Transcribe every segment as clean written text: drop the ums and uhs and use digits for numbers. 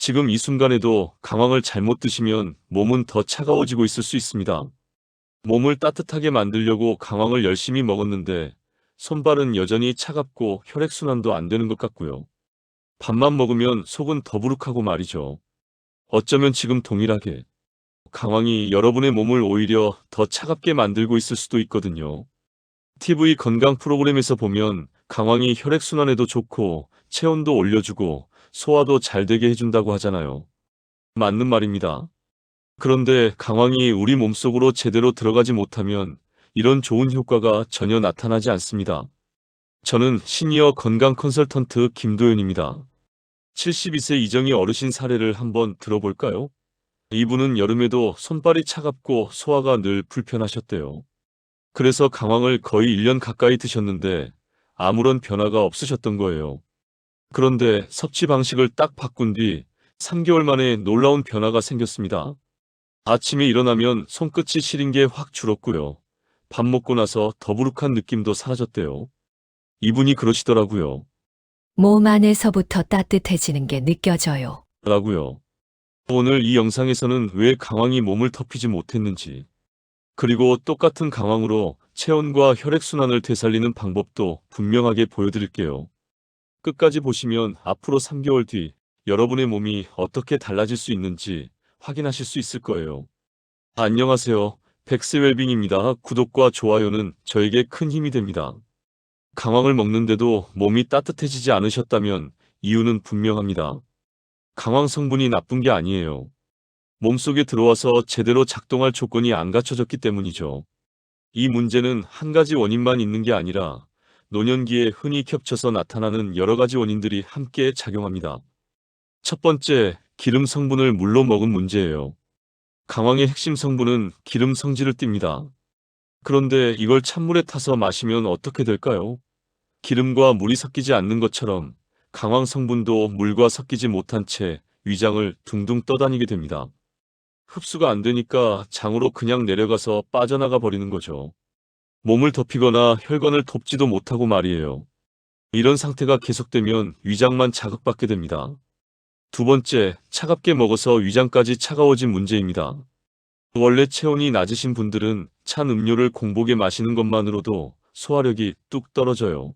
지금 이 순간에도 강황을 잘못 드시면 몸은 더 차가워지고 있을 수 있습니다. 몸을 따뜻하게 만들려고 강황을 열심히 먹었는데 손발은 여전히 차갑고 혈액순환도 안 되는 것 같고요. 밥만 먹으면 속은 더부룩하고 말이죠. 어쩌면 지금 동일하게 강황이 여러분의 몸을 오히려 더 차갑게 만들고 있을 수도 있거든요. TV 건강 프로그램에서 보면 강황이 혈액순환에도 좋고 체온도 올려주고 소화도 잘 되게 해준다고 하잖아요. 맞는 말입니다. 그런데 강황이 우리 몸속으로 제대로 들어가지 못하면 이런 좋은 효과가 전혀 나타나지 않습니다. 저는 시니어 건강 컨설턴트 김도윤입니다. 72세 이정희 어르신 사례를 한번 들어볼까요? 이분은 여름에도 손발이 차갑고 소화가 늘 불편하셨대요. 그래서 강황을 거의 1년 가까이 드셨는데 아무런 변화가 없으셨던 거예요. 그런데 섭취 방식을 딱 바꾼 뒤 3개월 만에 놀라운 변화가 생겼습니다. 아침에 일어나면 손끝이 시린 게 확 줄었고요. 밥 먹고 나서 더부룩한 느낌도 사라졌대요. 이분이 그러시더라고요. 몸 안에서부터 따뜻해지는 게 느껴져요. 라고요. 오늘 이 영상에서는 왜 강황이 몸을 덮이지 못했는지, 그리고 똑같은 강황으로 체온과 혈액순환을 되살리는 방법도 분명하게 보여드릴게요. 끝까지 보시면 앞으로 3개월 뒤 여러분의 몸이 어떻게 달라질 수 있는지 확인하실 수 있을 거예요. 안녕하세요. 백스웰빙입니다. 구독과 좋아요는 저에게 큰 힘이 됩니다. 강황을 먹는데도 몸이 따뜻해지지 않으셨다면 이유는 분명합니다. 강황 성분이 나쁜 게 아니에요. 몸속에 들어와서 제대로 작동할 조건이 안 갖춰졌기 때문이죠. 이 문제는 한 가지 원인만 있는 게 아니라 노년기에 흔히 겹쳐서 나타나는 여러 가지 원인들이 함께 작용합니다. 첫 번째, 기름 성분을 물로 먹은 문제예요. 강황의 핵심 성분은 기름 성질을 띱니다. 그런데 이걸 찬물에 타서 마시면 어떻게 될까요? 기름과 물이 섞이지 않는 것처럼 강황 성분도 물과 섞이지 못한 채 위장을 둥둥 떠다니게 됩니다. 흡수가 안 되니까 장으로 그냥 내려가서 빠져나가 버리는 거죠. 몸을 덮이거나 혈관을 돕지도 못하고 말이에요. 이런 상태가 계속되면 위장만 자극받게 됩니다. 두 번째, 차갑게 먹어서 위장까지 차가워진 문제입니다. 원래 체온이 낮으신 분들은 찬 음료를 공복에 마시는 것만으로도 소화력이 뚝 떨어져요.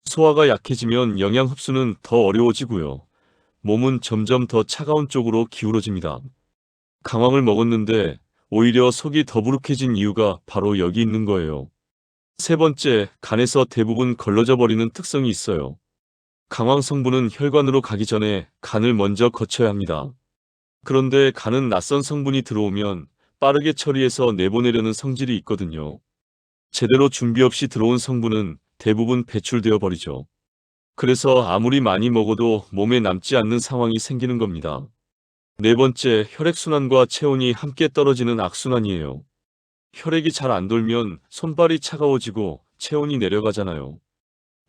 소화가 약해지면 영양 흡수는 더 어려워지고요. 몸은 점점 더 차가운 쪽으로 기울어집니다. 강황을 먹었는데 오히려 속이 더부룩해진 이유가 바로 여기 있는 거예요. 세 번째, 간에서 대부분 걸러져 버리는 특성이 있어요. 강황 성분은 혈관으로 가기 전에 간을 먼저 거쳐야 합니다. 그런데 간은 낯선 성분이 들어오면 빠르게 처리해서 내보내려는 성질이 있거든요. 제대로 준비 없이 들어온 성분은 대부분 배출되어 버리죠. 그래서 아무리 많이 먹어도 몸에 남지 않는 상황이 생기는 겁니다. 네 번째, 혈액순환과 체온이 함께 떨어지는 악순환이에요. 혈액이 잘 안 돌면 손발이 차가워지고 체온이 내려가잖아요.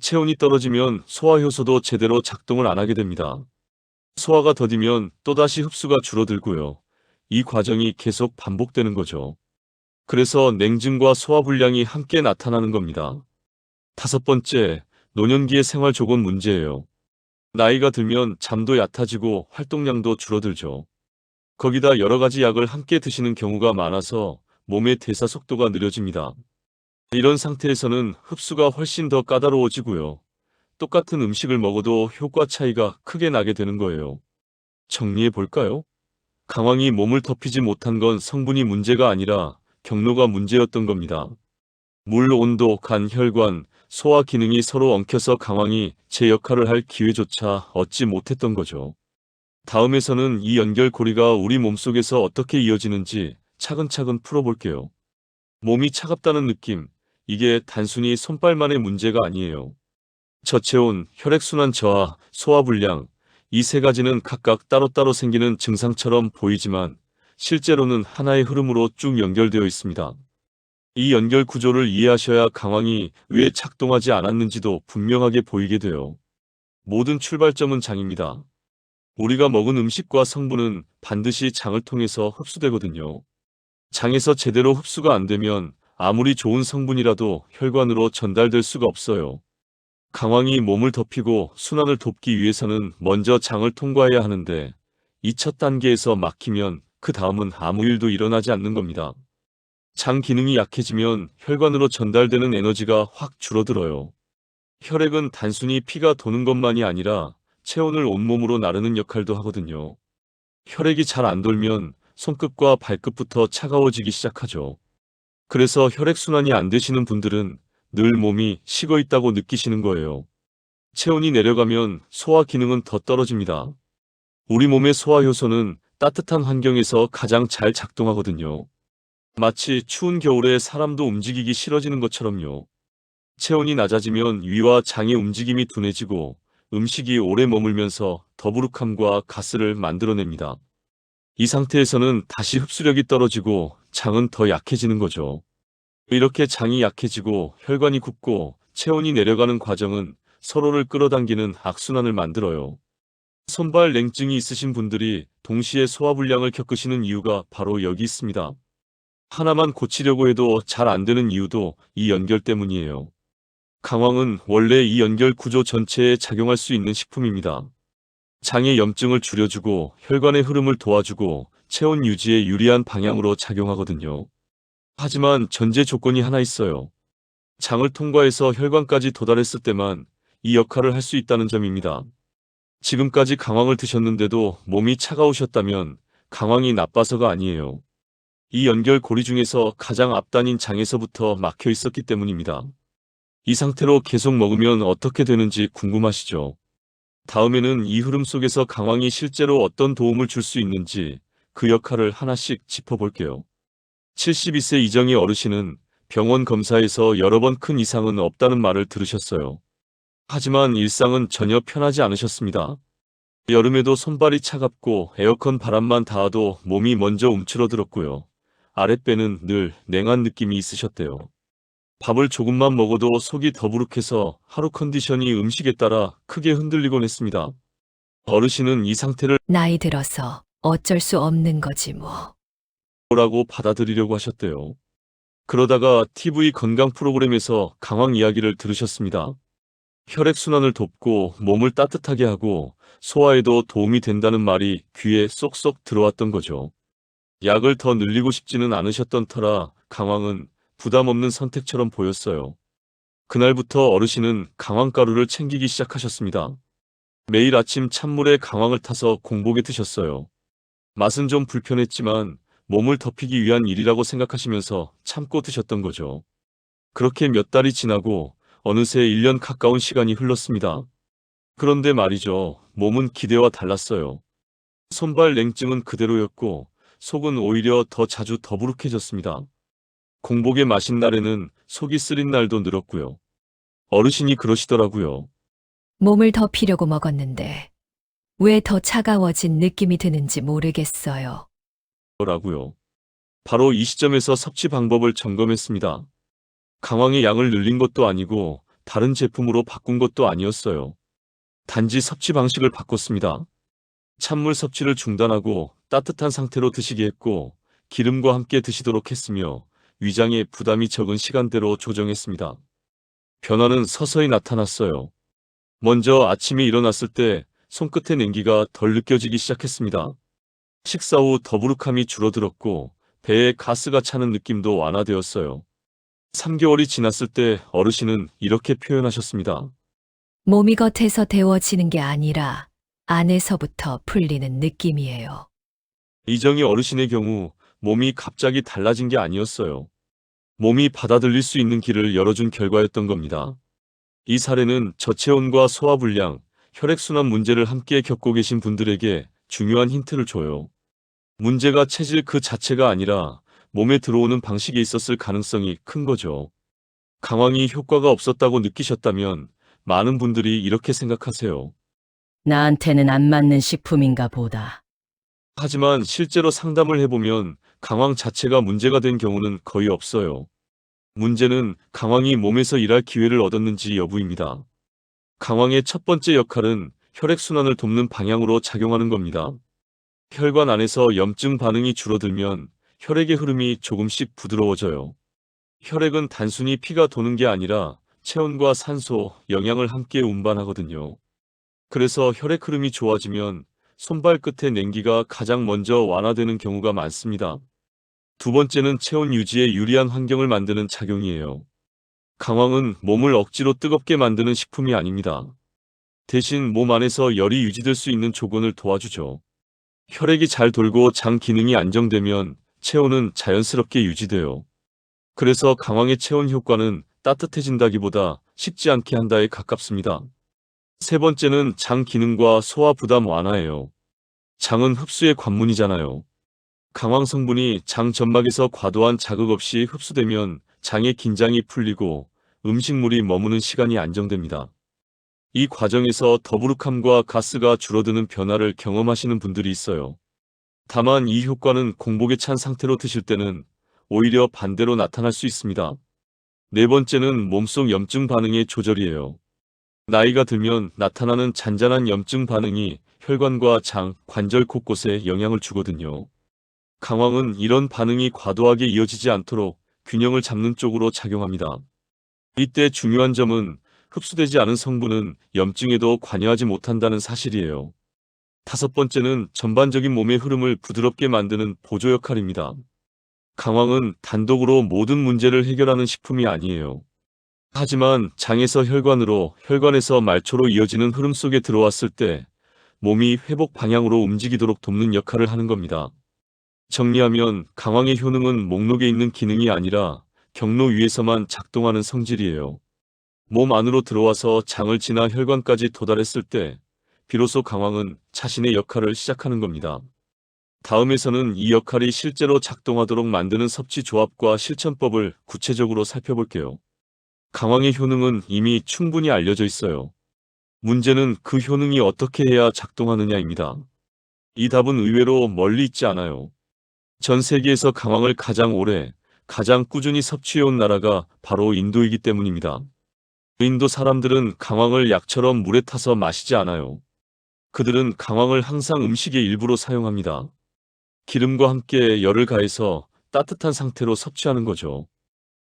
체온이 떨어지면 소화효소도 제대로 작동을 안 하게 됩니다. 소화가 더디면 또다시 흡수가 줄어들고요. 이 과정이 계속 반복되는 거죠. 그래서 냉증과 소화불량이 함께 나타나는 겁니다. 다섯 번째, 노년기의 생활조건 문제예요. 나이가 들면 잠도 얕아지고 활동량도 줄어들죠. 거기다 여러 가지 약을 함께 드시는 경우가 많아서 몸의 대사 속도가 느려집니다. 이런 상태에서는 흡수가 훨씬 더 까다로워지고요. 똑같은 음식을 먹어도 효과 차이가 크게 나게 되는 거예요. 정리해 볼까요? 강황이 몸을 덮이지 못한 건 성분이 문제가 아니라 경로가 문제였던 겁니다. 물, 온도, 간, 혈관, 소화 기능이 서로 엉켜서 강황이 제 역할을 할 기회조차 얻지 못했던 거죠. 다음에서는 이 연결고리가 우리 몸속에서 어떻게 이어지는지 차근차근 풀어볼게요. 몸이 차갑다는 느낌, 이게 단순히 손발만의 문제가 아니에요. 저체온, 혈액순환 저하, 소화불량, 이 세 가지는 각각 따로따로 생기는 증상처럼 보이지만 실제로는 하나의 흐름으로 쭉 연결되어 있습니다. 이 연결 구조를 이해하셔야 강황이 왜 작동하지 않았는지도 분명하게 보이게 돼요. 모든 출발점은 장입니다. 우리가 먹은 음식과 성분은 반드시 장을 통해서 흡수되거든요. 장에서 제대로 흡수가 안 되면 아무리 좋은 성분이라도 혈관으로 전달될 수가 없어요. 강황이 몸을 덮이고 순환을 돕기 위해서는 먼저 장을 통과해야 하는데 이 첫 단계에서 막히면 그 다음은 아무 일도 일어나지 않는 겁니다. 장 기능이 약해지면 혈관으로 전달되는 에너지가 확 줄어들어요. 혈액은 단순히 피가 도는 것만이 아니라 체온을 온몸으로 나르는 역할도 하거든요. 혈액이 잘 안 돌면 손끝과 발끝부터 차가워지기 시작하죠. 그래서 혈액순환이 안 되시는 분들은 늘 몸이 식어 있다고 느끼시는 거예요. 체온이 내려가면 소화 기능은 더 떨어집니다. 우리 몸의 소화 효소는 따뜻한 환경에서 가장 잘 작동하거든요. 마치 추운 겨울에 사람도 움직이기 싫어지는 것처럼요. 체온이 낮아지면 위와 장의 움직임이 둔해지고 음식이 오래 머물면서 더부룩함과 가스를 만들어냅니다. 이 상태에서는 다시 흡수력이 떨어지고 장은 더 약해지는 거죠. 이렇게 장이 약해지고 혈관이 굽고 체온이 내려가는 과정은 서로를 끌어당기는 악순환을 만들어요. 손발 냉증이 있으신 분들이 동시에 소화불량을 겪으시는 이유가 바로 여기 있습니다. 하나만 고치려고 해도 잘 안 되는 이유도 이 연결 때문이에요. 강황은 원래 이 연결 구조 전체에 작용할 수 있는 식품입니다. 장의 염증을 줄여주고 혈관의 흐름을 도와주고 체온 유지에 유리한 방향으로 작용하거든요. 하지만 전제 조건이 하나 있어요. 장을 통과해서 혈관까지 도달했을 때만 이 역할을 할 수 있다는 점입니다. 지금까지 강황을 드셨는데도 몸이 차가우셨다면 강황이 나빠서가 아니에요. 이 연결 고리 중에서 가장 앞단인 장에서부터 막혀 있었기 때문입니다. 이 상태로 계속 먹으면 어떻게 되는지 궁금하시죠? 다음에는 이 흐름 속에서 강황이 실제로 어떤 도움을 줄 수 있는지 그 역할을 하나씩 짚어볼게요. 72세 이정희 어르신은 병원 검사에서 여러 번 큰 이상은 없다는 말을 들으셨어요. 하지만 일상은 전혀 편하지 않으셨습니다. 여름에도 손발이 차갑고 에어컨 바람만 닿아도 몸이 먼저 움츠러들었고요. 아랫배는 늘 냉한 느낌이 있으셨대요. 밥을 조금만 먹어도 속이 더부룩해서 하루 컨디션이 음식에 따라 크게 흔들리곤 했습니다. 어르신은 이 상태를 나이 들어서 어쩔 수 없는 거지 뭐. 라고 받아들이려고 하셨대요. 그러다가 TV 건강 프로그램에서 강황 이야기를 들으셨습니다. 혈액순환을 돕고 몸을 따뜻하게 하고 소화에도 도움이 된다는 말이 귀에 쏙쏙 들어왔던 거죠. 약을 더 늘리고 싶지는 않으셨던 터라 강황은 부담 없는 선택처럼 보였어요. 그날부터 어르신은 강황가루를 챙기기 시작하셨습니다. 매일 아침 찬물에 강황을 타서 공복에 드셨어요. 맛은 좀 불편했지만 몸을 덮이기 위한 일이라고 생각하시면서 참고 드셨던 거죠. 그렇게 몇 달이 지나고 어느새 1년 가까운 시간이 흘렀습니다. 그런데 말이죠. 몸은 기대와 달랐어요. 손발 냉증은 그대로였고 속은 오히려 더 자주 더부룩해졌습니다. 공복에 마신 날에는 속이 쓰린 날도 늘었고요. 어르신이 그러시더라고요. 몸을 덮이려고 먹었는데 왜 더 차가워진 느낌이 드는지 모르겠어요. 라고요. 바로 이 시점에서 섭취 방법을 점검했습니다. 강황의 양을 늘린 것도 아니고 다른 제품으로 바꾼 것도 아니었어요. 단지 섭취 방식을 바꿨습니다. 찬물 섭취를 중단하고 따뜻한 상태로 드시게 했고 기름과 함께 드시도록 했으며 위장에 부담이 적은 시간대로 조정했습니다. 변화는 서서히 나타났어요. 먼저 아침에 일어났을 때 손끝의 냉기가 덜 느껴지기 시작했습니다. 식사 후 더부룩함이 줄어들었고 배에 가스가 차는 느낌도 완화되었어요. 3개월이 지났을 때 어르신은 이렇게 표현하셨습니다. 몸이 겉에서 데워지는 게 아니라 안에서부터 풀리는 느낌이에요. 이정희 어르신의 경우 몸이 갑자기 달라진 게 아니었어요. 몸이 받아들일 수 있는 길을 열어준 결과였던 겁니다. 이 사례는 저체온과 소화불량, 혈액순환 문제를 함께 겪고 계신 분들에게 중요한 힌트를 줘요. 문제가 체질 그 자체가 아니라 몸에 들어오는 방식에 있었을 가능성이 큰 거죠. 강황이 효과가 없었다고 느끼셨다면 많은 분들이 이렇게 생각하세요. 나한테는 안 맞는 식품인가 보다. 하지만 실제로 상담을 해보면 강황 자체가 문제가 된 경우는 거의 없어요. 문제는 강황이 몸에서 일할 기회를 얻었는지 여부입니다. 강황의 첫 번째 역할은 혈액순환을 돕는 방향으로 작용하는 겁니다. 혈관 안에서 염증 반응이 줄어들면 혈액의 흐름이 조금씩 부드러워져요. 혈액은 단순히 피가 도는 게 아니라 체온과 산소, 영양을 함께 운반하거든요. 그래서 혈액 흐름이 좋아지면 손발 끝의 냉기가 가장 먼저 완화되는 경우가 많습니다. 두 번째는 체온 유지에 유리한 환경을 만드는 작용이에요. 강황은 몸을 억지로 뜨겁게 만드는 식품이 아닙니다. 대신 몸 안에서 열이 유지될 수 있는 조건을 도와주죠. 혈액이 잘 돌고 장 기능이 안정되면 체온은 자연스럽게 유지돼요. 그래서 강황의 체온 효과는 따뜻해진다기보다 식지 않게 한다에 가깝습니다. 세 번째는 장 기능과 소화 부담 완화예요. 장은 흡수의 관문이잖아요. 강황 성분이 장 점막에서 과도한 자극 없이 흡수되면 장의 긴장이 풀리고 음식물이 머무는 시간이 안정됩니다. 이 과정에서 더부룩함과 가스가 줄어드는 변화를 경험하시는 분들이 있어요. 다만 이 효과는 공복에 찬 상태로 드실 때는 오히려 반대로 나타날 수 있습니다. 네 번째는 몸속 염증 반응의 조절이에요. 나이가 들면 나타나는 잔잔한 염증 반응이 혈관과 장, 관절 곳곳에 영향을 주거든요. 강황은 이런 반응이 과도하게 이어지지 않도록 균형을 잡는 쪽으로 작용합니다. 이때 중요한 점은 흡수되지 않은 성분은 염증에도 관여하지 못한다는 사실이에요. 다섯 번째는 전반적인 몸의 흐름을 부드럽게 만드는 보조 역할입니다. 강황은 단독으로 모든 문제를 해결하는 식품이 아니에요. 하지만 장에서 혈관으로, 혈관에서 말초로 이어지는 흐름 속에 들어왔을 때 몸이 회복 방향으로 움직이도록 돕는 역할을 하는 겁니다. 정리하면 강황의 효능은 목록에 있는 기능이 아니라 경로 위에서만 작동하는 성질이에요. 몸 안으로 들어와서 장을 지나 혈관까지 도달했을 때 비로소 강황은 자신의 역할을 시작하는 겁니다. 다음에서는 이 역할이 실제로 작동하도록 만드는 섭취 조합과 실천법을 구체적으로 살펴볼게요. 강황의 효능은 이미 충분히 알려져 있어요. 문제는 그 효능이 어떻게 해야 작동하느냐입니다. 이 답은 의외로 멀리 있지 않아요. 전 세계에서 강황을 가장 오래, 가장 꾸준히 섭취해온 나라가 바로 인도이기 때문입니다. 인도 사람들은 강황을 약처럼 물에 타서 마시지 않아요. 그들은 강황을 항상 음식의 일부로 사용합니다. 기름과 함께 열을 가해서 따뜻한 상태로 섭취하는 거죠.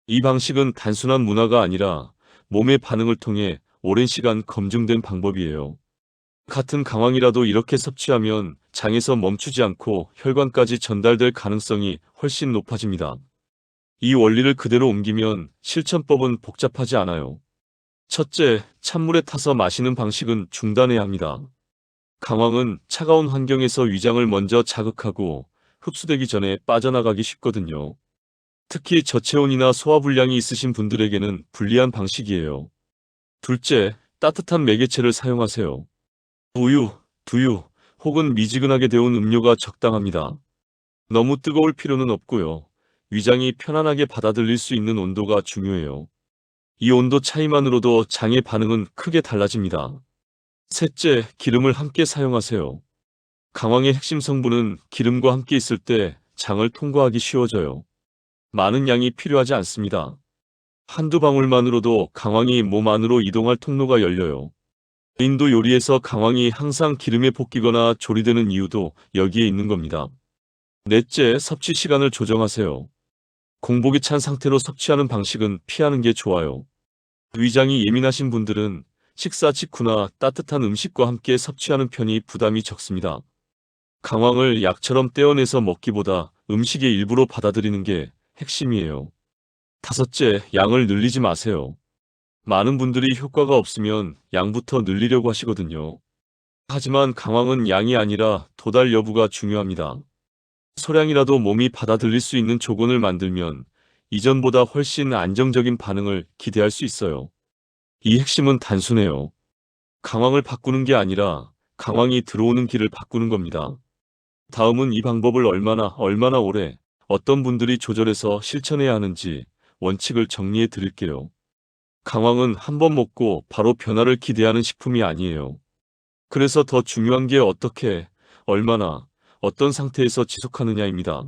이 방식은 단순한 문화가 아니라 몸의 반응을 통해 오랜 시간 검증된 방법이에요. 같은 강황이라도 이렇게 섭취하면 장에서 멈추지 않고 혈관까지 전달될 가능성이 훨씬 높아집니다. 이 원리를 그대로 옮기면 실천법은 복잡하지 않아요. 첫째, 찬물에 타서 마시는 방식은 중단해야 합니다. 강황은 차가운 환경에서 위장을 먼저 자극하고 흡수되기 전에 빠져나가기 쉽거든요. 특히 저체온이나 소화불량이 있으신 분들에게는 불리한 방식이에요. 둘째, 따뜻한 매개체를 사용하세요. 우유, 두유, 혹은 미지근하게 데운 음료가 적당합니다. 너무 뜨거울 필요는 없고요. 위장이 편안하게 받아들일 수 있는 온도가 중요해요. 이 온도 차이만으로도 장의 반응은 크게 달라집니다. 셋째, 기름을 함께 사용하세요. 강황의 핵심 성분은 기름과 함께 있을 때 장을 통과하기 쉬워져요. 많은 양이 필요하지 않습니다. 한두 방울만으로도 강황이 몸 안으로 이동할 통로가 열려요. 인도 요리에서 강황이 항상 기름에 볶이거나 조리되는 이유도 여기에 있는 겁니다. 넷째, 섭취 시간을 조정하세요. 공복이 찬 상태로 섭취하는 방식은 피하는 게 좋아요. 위장이 예민하신 분들은 식사 직후나 따뜻한 음식과 함께 섭취하는 편이 부담이 적습니다. 강황을 약처럼 떼어내서 먹기보다 음식의 일부로 받아들이는 게 핵심이에요. 다섯째, 양을 늘리지 마세요. 많은 분들이 효과가 없으면 양부터 늘리려고 하시거든요. 하지만 강황은 양이 아니라 도달 여부가 중요합니다. 소량이라도 몸이 받아들일 수 있는 조건을 만들면 이전보다 훨씬 안정적인 반응을 기대할 수 있어요. 이 핵심은 단순해요. 강황을 바꾸는 게 아니라 강황이 들어오는 길을 바꾸는 겁니다. 다음은 이 방법을 얼마나 오래, 어떤 분들이 조절해서 실천해야 하는지 원칙을 정리해 드릴게요. 강황은 한 번 먹고 바로 변화를 기대하는 식품이 아니에요. 그래서 더 중요한 게 어떻게, 얼마나, 어떤 상태에서 지속하느냐입니다.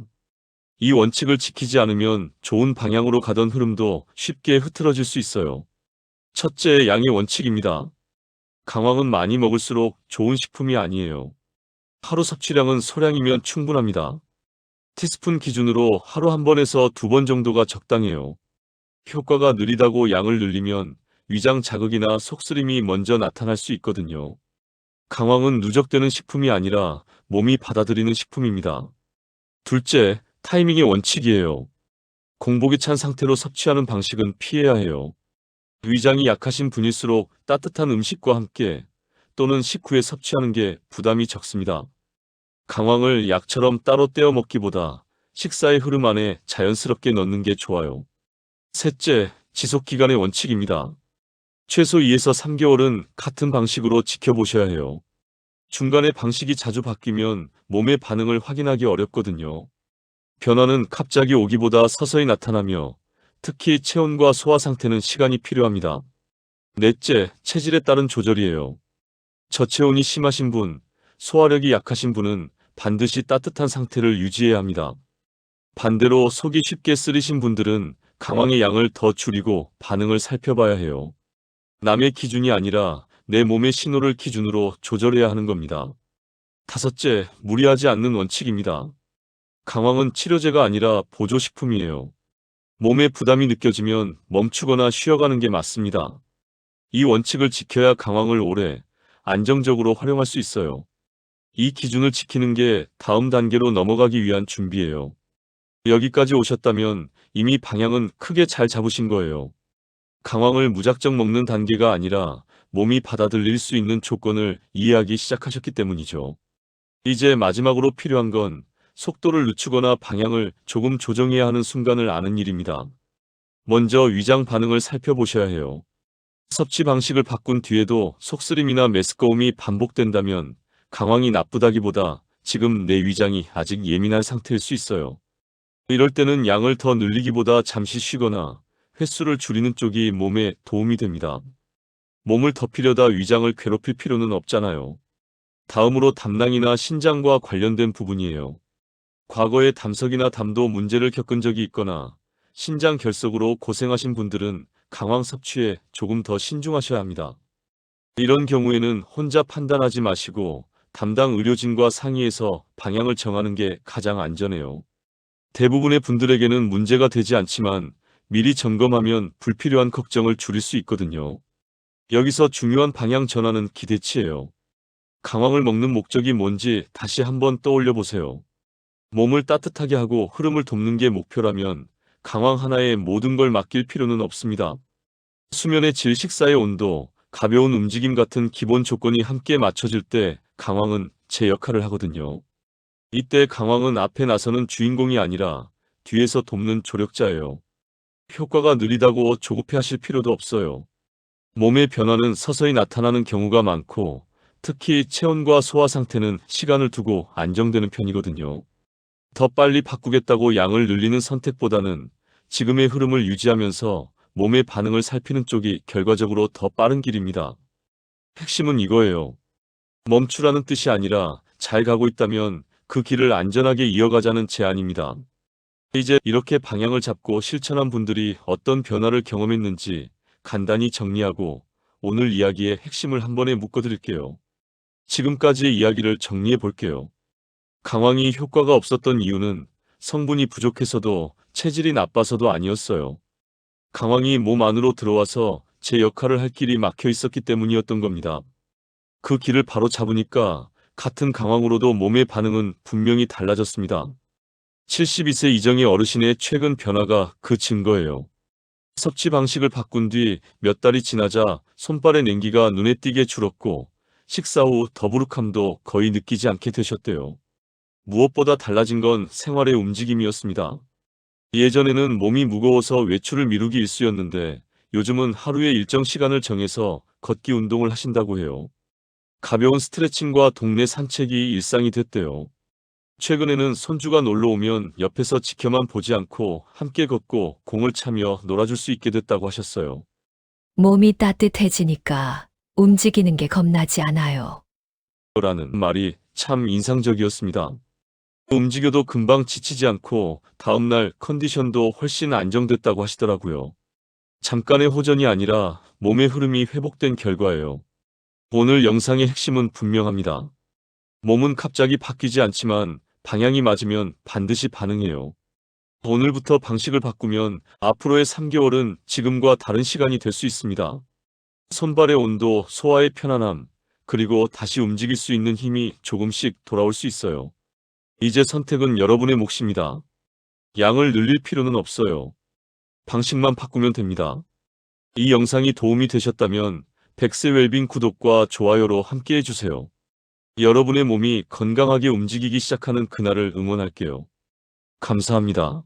이 원칙을 지키지 않으면 좋은 방향으로 가던 흐름도 쉽게 흐트러질 수 있어요. 첫째, 양의 원칙입니다. 강황은 많이 먹을수록 좋은 식품이 아니에요. 하루 섭취량은 소량이면 충분합니다. 티스푼 기준으로 하루 한 번에서 두 번 정도가 적당해요. 효과가 느리다고 양을 늘리면 위장 자극이나 속쓰림이 먼저 나타날 수 있거든요. 강황은 누적되는 식품이 아니라 몸이 받아들이는 식품입니다. 둘째, 타이밍의 원칙이에요. 공복이 찬 상태로 섭취하는 방식은 피해야 해요. 위장이 약하신 분일수록 따뜻한 음식과 함께 또는 식후에 섭취하는 게 부담이 적습니다. 강황을 약처럼 따로 떼어 먹기보다 식사의 흐름 안에 자연스럽게 넣는 게 좋아요. 셋째, 지속기간의 원칙입니다. 최소 2에서 3개월은 같은 방식으로 지켜보셔야 해요. 중간에 방식이 자주 바뀌면 몸의 반응을 확인하기 어렵거든요. 변화는 갑자기 오기보다 서서히 나타나며 특히 체온과 소화 상태는 시간이 필요합니다. 넷째, 체질에 따른 조절이에요. 저체온이 심하신 분, 소화력이 약하신 분은 반드시 따뜻한 상태를 유지해야 합니다. 반대로 속이 쉽게 쓰리신 분들은 강황의 양을 더 줄이고 반응을 살펴봐야 해요. 남의 기준이 아니라 내 몸의 신호를 기준으로 조절해야 하는 겁니다. 다섯째, 무리하지 않는 원칙입니다. 강황은 치료제가 아니라 보조식품이에요. 몸에 부담이 느껴지면 멈추거나 쉬어가는 게 맞습니다. 이 원칙을 지켜야 강황을 오래, 안정적으로 활용할 수 있어요. 이 기준을 지키는 게 다음 단계로 넘어가기 위한 준비예요. 여기까지 오셨다면 이미 방향은 크게 잘 잡으신 거예요. 강황을 무작정 먹는 단계가 아니라 몸이 받아들일 수 있는 조건을 이해하기 시작하셨기 때문이죠. 이제 마지막으로 필요한 건 속도를 늦추거나 방향을 조금 조정해야 하는 순간을 아는 일입니다. 먼저 위장 반응을 살펴보셔야 해요. 섭취 방식을 바꾼 뒤에도 속쓰림이나 메스꺼움이 반복된다면 강황이 나쁘다기보다 지금 내 위장이 아직 예민한 상태일 수 있어요. 이럴 때는 양을 더 늘리기보다 잠시 쉬거나 횟수를 줄이는 쪽이 몸에 도움이 됩니다. 몸을 덮이려다 위장을 괴롭힐 필요는 없잖아요. 다음으로 담낭이나 신장과 관련된 부분이에요. 과거에 담석이나 담도 문제를 겪은 적이 있거나 신장 결석으로 고생하신 분들은 강황 섭취에 조금 더 신중하셔야 합니다. 이런 경우에는 혼자 판단하지 마시고 담당 의료진과 상의해서 방향을 정하는 게 가장 안전해요. 대부분의 분들에게는 문제가 되지 않지만 미리 점검하면 불필요한 걱정을 줄일 수 있거든요. 여기서 중요한 방향 전환은 기대치예요. 강황을 먹는 목적이 뭔지 다시 한번 떠올려 보세요. 몸을 따뜻하게 하고 흐름을 돕는 게 목표라면 강황 하나에 모든 걸 맡길 필요는 없습니다. 수면의 질, 식사의 온도, 가벼운 움직임 같은 기본 조건이 함께 맞춰질 때 강황은 제 역할을 하거든요. 이때 강황은 앞에 나서는 주인공이 아니라 뒤에서 돕는 조력자예요. 효과가 느리다고 조급해하실 필요도 없어요. 몸의 변화는 서서히 나타나는 경우가 많고 특히 체온과 소화 상태는 시간을 두고 안정되는 편이거든요. 더 빨리 바꾸겠다고 양을 늘리는 선택보다는 지금의 흐름을 유지하면서 몸의 반응을 살피는 쪽이 결과적으로 더 빠른 길입니다. 핵심은 이거예요. 멈추라는 뜻이 아니라 잘 가고 있다면 그 길을 안전하게 이어가자는 제안입니다. 이제 이렇게 방향을 잡고 실천한 분들이 어떤 변화를 경험했는지 간단히 정리하고 오늘 이야기의 핵심을 한 번에 묶어드릴게요. 지금까지의 이야기를 정리해 볼게요. 강황이 효과가 없었던 이유는 성분이 부족해서도 체질이 나빠서도 아니었어요. 강황이 몸 안으로 들어와서 제 역할을 할 길이 막혀 있었기 때문이었던 겁니다. 그 길을 바로 잡으니까 같은 강황으로도 몸의 반응은 분명히 달라졌습니다. 72세 이정의 어르신의 최근 변화가 그 증거예요. 섭취 방식을 바꾼 뒤 몇 달이 지나자 손발의 냉기가 눈에 띄게 줄었고 식사 후 더부룩함도 거의 느끼지 않게 되셨대요. 무엇보다 달라진 건 생활의 움직임이었습니다. 예전에는 몸이 무거워서 외출을 미루기 일쑤였는데 요즘은 하루에 일정 시간을 정해서 걷기 운동을 하신다고 해요. 가벼운 스트레칭과 동네 산책이 일상이 됐대요. 최근에는 손주가 놀러 오면 옆에서 지켜만 보지 않고 함께 걷고 공을 차며 놀아줄 수 있게 됐다고 하셨어요. 몸이 따뜻해지니까 움직이는 게 겁나지 않아요. 라는 말이 참 인상적이었습니다. 움직여도 금방 지치지 않고 다음날 컨디션도 훨씬 안정됐다고 하시더라고요. 잠깐의 호전이 아니라 몸의 흐름이 회복된 결과예요. 오늘 영상의 핵심은 분명합니다. 몸은 갑자기 바뀌지 않지만 방향이 맞으면 반드시 반응해요. 오늘부터 방식을 바꾸면 앞으로의 3개월은 지금과 다른 시간이 될 수 있습니다. 손발의 온도, 소화의 편안함, 그리고 다시 움직일 수 있는 힘이 조금씩 돌아올 수 있어요. 이제 선택은 여러분의 몫입니다. 양을 늘릴 필요는 없어요. 방식만 바꾸면 됩니다. 이 영상이 도움이 되셨다면 백세웰빙 구독과 좋아요로 함께 해주세요. 여러분의 몸이 건강하게 움직이기 시작하는 그날을 응원할게요. 감사합니다.